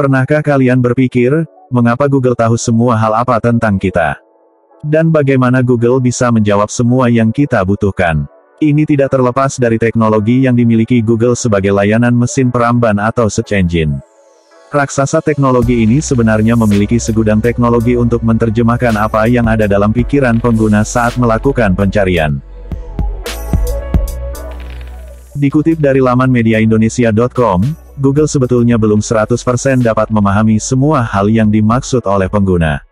Pernahkah kalian berpikir, mengapa Google tahu semua hal apa tentang kita? Dan bagaimana Google bisa menjawab semua yang kita butuhkan? Ini tidak terlepas dari teknologi yang dimiliki Google sebagai layanan mesin peramban atau search engine. Raksasa teknologi ini sebenarnya memiliki segudang teknologi untuk menerjemahkan apa yang ada dalam pikiran pengguna saat melakukan pencarian. Dikutip dari laman mediaindonesia.com, Google sebetulnya belum 100% dapat memahami semua hal yang dimaksud oleh pengguna.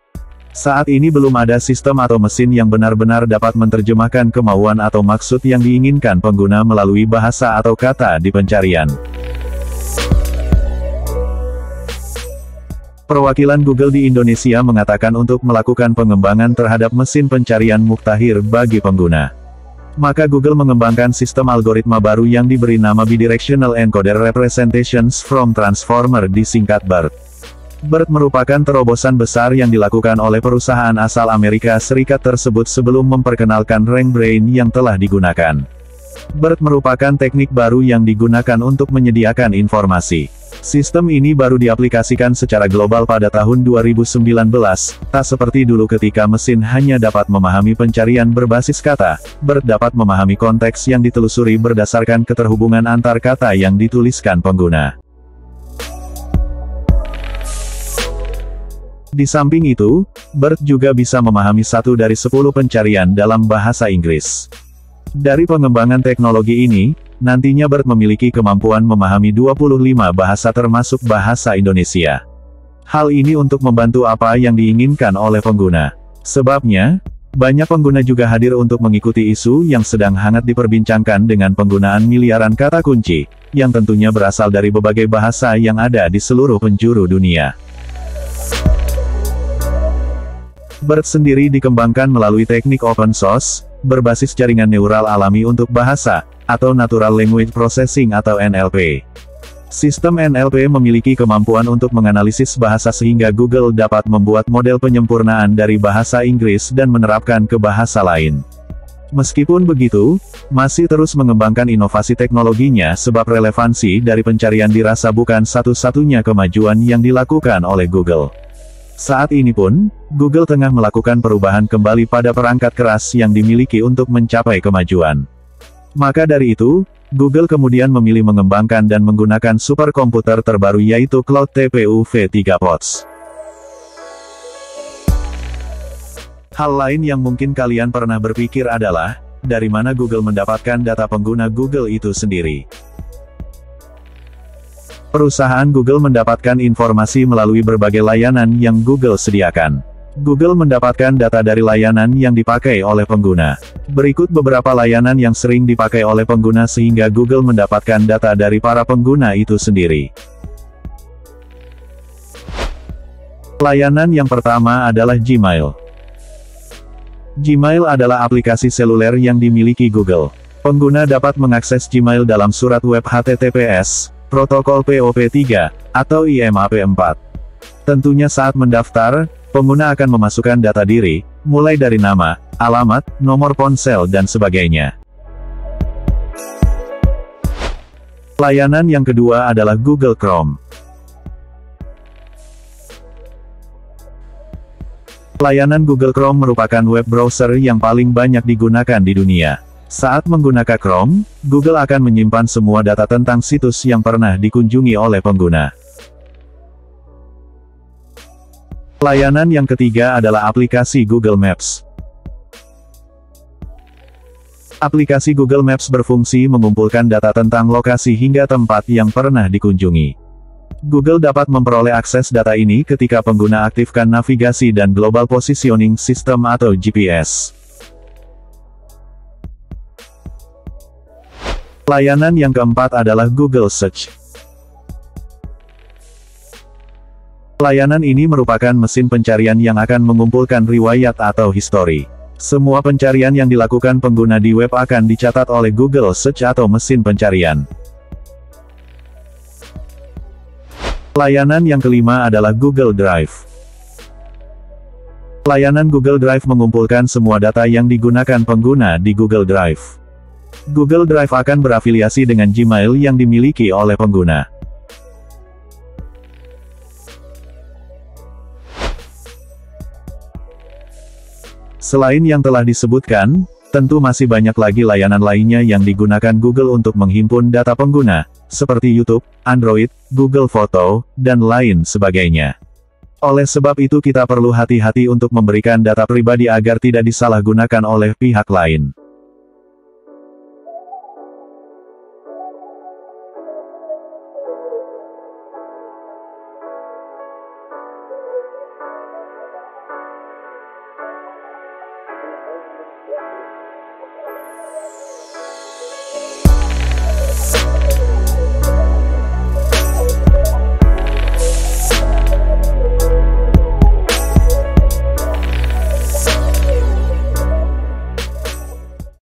Saat ini belum ada sistem atau mesin yang benar-benar dapat menerjemahkan kemauan atau maksud yang diinginkan pengguna melalui bahasa atau kata di pencarian. Perwakilan Google di Indonesia mengatakan untuk melakukan pengembangan terhadap mesin pencarian mutakhir bagi pengguna, maka Google mengembangkan sistem algoritma baru yang diberi nama Bidirectional Encoder Representations from Transformer, disingkat BERT. BERT merupakan terobosan besar yang dilakukan oleh perusahaan asal Amerika Serikat tersebut sebelum memperkenalkan RankBrain yang telah digunakan. BERT merupakan teknik baru yang digunakan untuk menyediakan informasi. Sistem ini baru diaplikasikan secara global pada tahun 2019, tak seperti dulu ketika mesin hanya dapat memahami pencarian berbasis kata. BERT dapat memahami konteks yang ditelusuri berdasarkan keterhubungan antar kata yang dituliskan pengguna. Di samping itu, BERT juga bisa memahami 1 dari 10 pencarian dalam bahasa Inggris. Dari pengembangan teknologi ini, nantinya BERT memiliki kemampuan memahami 25 bahasa termasuk bahasa Indonesia. Hal ini untuk membantu apa yang diinginkan oleh pengguna. Sebabnya, banyak pengguna juga hadir untuk mengikuti isu yang sedang hangat diperbincangkan dengan penggunaan miliaran kata kunci, yang tentunya berasal dari berbagai bahasa yang ada di seluruh penjuru dunia. BERT sendiri dikembangkan melalui teknik open source, berbasis jaringan neural alami untuk bahasa, atau Natural Language Processing atau NLP. Sistem NLP memiliki kemampuan untuk menganalisis bahasa sehingga Google dapat membuat model penyempurnaan dari bahasa Inggris dan menerapkan ke bahasa lain. Meskipun begitu, masih terus mengembangkan inovasi teknologinya sebab relevansi dari pencarian dirasa bukan satu-satunya kemajuan yang dilakukan oleh Google. Saat ini pun, Google tengah melakukan perubahan kembali pada perangkat keras yang dimiliki untuk mencapai kemajuan. Maka dari itu, Google kemudian memilih mengembangkan dan menggunakan superkomputer terbaru yaitu Cloud TPU V3 POTS. Hal lain yang mungkin kalian pernah berpikir adalah, dari mana Google mendapatkan data pengguna Google itu sendiri? Perusahaan Google mendapatkan informasi melalui berbagai layanan yang Google sediakan. Google mendapatkan data dari layanan yang dipakai oleh pengguna. Berikut beberapa layanan yang sering dipakai oleh pengguna sehingga Google mendapatkan data dari para pengguna itu sendiri. Layanan yang pertama adalah Gmail. Gmail adalah aplikasi seluler yang dimiliki Google. Pengguna dapat mengakses Gmail dalam surat web HTTPS, protokol POP3, atau IMAP4. Tentunya saat mendaftar, pengguna akan memasukkan data diri, mulai dari nama, alamat, nomor ponsel dan sebagainya. Layanan yang kedua adalah Google Chrome. Layanan Google Chrome merupakan web browser yang paling banyak digunakan di dunia. Saat menggunakan Chrome, Google akan menyimpan semua data tentang situs yang pernah dikunjungi oleh pengguna. Layanan yang ketiga adalah aplikasi Google Maps. Aplikasi Google Maps berfungsi mengumpulkan data tentang lokasi hingga tempat yang pernah dikunjungi. Google dapat memperoleh akses data ini ketika pengguna aktifkan navigasi dan Global Positioning System atau GPS. Layanan yang keempat adalah Google Search. Layanan ini merupakan mesin pencarian yang akan mengumpulkan riwayat atau histori. Semua pencarian yang dilakukan pengguna di web akan dicatat oleh Google Search atau mesin pencarian. Layanan yang kelima adalah Google Drive. Layanan Google Drive mengumpulkan semua data yang digunakan pengguna di Google Drive. Google Drive akan berafiliasi dengan Gmail yang dimiliki oleh pengguna. Selain yang telah disebutkan, tentu masih banyak lagi layanan lainnya yang digunakan Google untuk menghimpun data pengguna, seperti YouTube, Android, Google Foto, dan lain sebagainya. Oleh sebab itu kita perlu hati-hati untuk memberikan data pribadi agar tidak disalahgunakan oleh pihak lain.